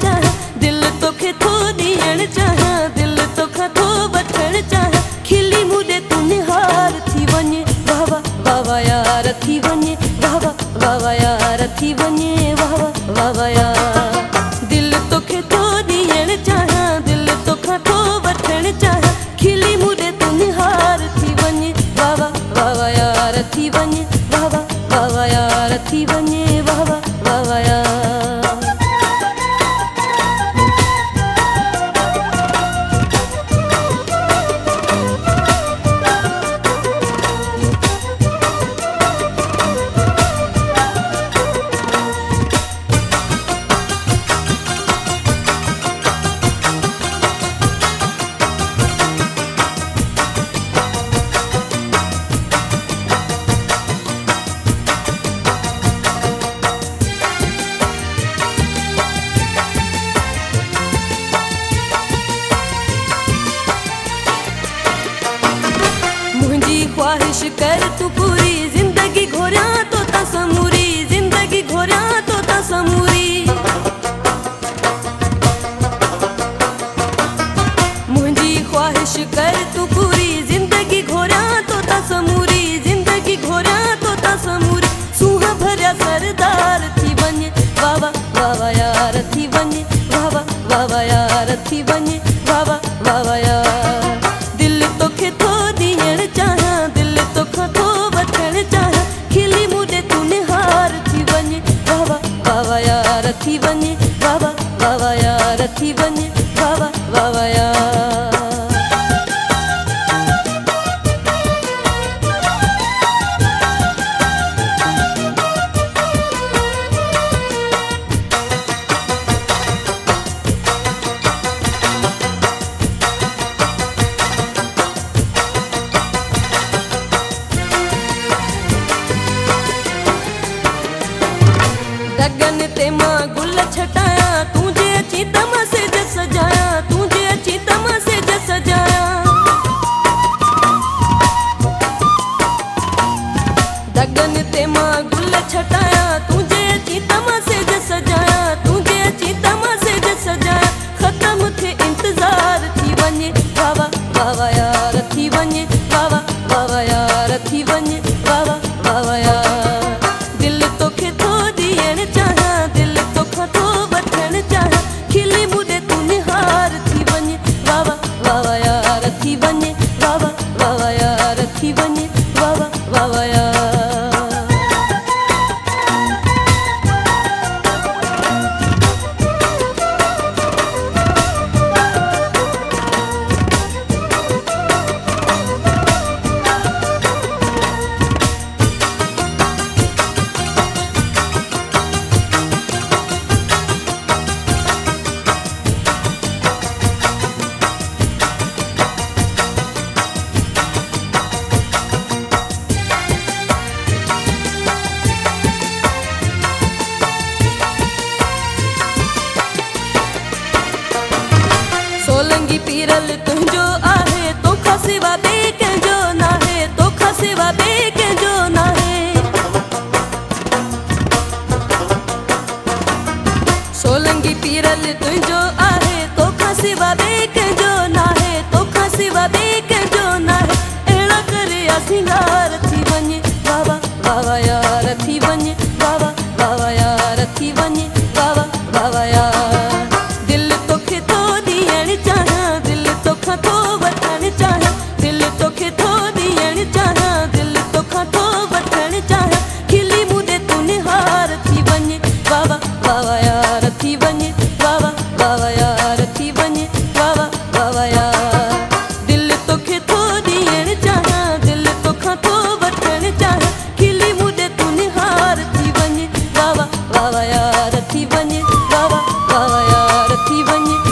चाहियां, दिल तोखे थो ॾियण चाहियां, दिल तोखां थो वठण चाहियां। खिली मूंॾे तूं निहार थी वञे, वाह वाह वाह वाह यार थी वञे, वाह वाह वाह वाह यार थी वञे, वाह वाह वाह वाह यार। दिल तोखे थो ॾियण चाहियां, दिल तोखां थो वठण चाहियां। खिली मूंॾे तूं निहार थी वञे, वाह वाह वाह वाह यार थी वञे, वाह वाह वाह वाह यार थी वञे, वाह वाह वाह वाह यार। ख्वाहिश कर तू पूरी, जिंदगी घोरिया तो ता समूरी, जिंदगी घोरिया तो ता समूरी। मुझी ख्वाहिश कर तू पूरी, जिंदगी घोरिया तो ता समूरी, जिंदगी घोरिया तो ता समूरी। सूहा भरिया सरदार थी वञे, वाह वाह वाह वाह यार थी वञे, वाह वाह वाह वाह यार थी वञे, वाह वाह वाह वाह यार। दिल तोखे थो ॾियण चाहियां, दिल तोखां थो वठण चाहियां। खिली मूंॾे तूं निहार थी वञे, वाह वाह वाह वाह यार थी वञे, वाह वाह वाह वाह यार थी वञे, वाह वाह वाह वाह यार। गगन ते मां गुल छटाया, तुझे अची तमा से जस सजाया, तुझे अची तमा से जस सजाया। गगन ते मां गुल छटाया, तुझे अची तमा से जस सजाया, तुझे अची तमा से जस सजाया। खत्म थे इंतजार थी वञे, वाह वाह वाह वाह यार थी वञे, वाह वाह वाह वाह यार थी वञे, वाह वाह वाह वाह यार। दिल तोखे थो ॾियण चाहियां, दिल तोखां थो वठण चाहियां। खिली मूंॾे तूं निहार थी वञे, वाह वाह वाह वाह यार थी वञे, वाह वाह वाह वाह यार थी वञे, वाह वाह वाह वाह यार। सोलंगी पीरल तुंहिंजो आहे, तोखां सिवा ॿिए कंहिंजो नाहे, तोखां सिवा ॿिए कंहिंजो नाहे। सोलंगी पीरल तुंहिंजो आहे, तोखां सिवा ॿिए कंहिंजो नाहे, तोखां सिवा ॿिए कंहिंजो नाहे। अहिड़ा करे सिंगार थी वञे, वाह वाह वाह वाह यार थी वञे, वाह वाह वाह वाह यार थी वञे, वाह वाह वाह वाह यार। दिल तोखे थो ॾियण चाहियां, दिल तोखां थो वठण चाहियां। दिल तोखे थो ॾियण चाहियां, दिल तोखां थो वठण चाहियां। खिली मूंॾे तूं निहार थी वञे, वाह वाह वाह वाह यार थी वञे, वाह वाह वाह वाह यार थी वञे, वाह वाह वाह वाह यार। दिल तोखे थो ॾियण चाहियां, दिल तोखां थो वठण चाहियां। खिली मूंॾे तूं निहार थी वञे, वाह वाह वाह वाह यार थी वञे, वाह वाह वाह वाह यार थी वञे।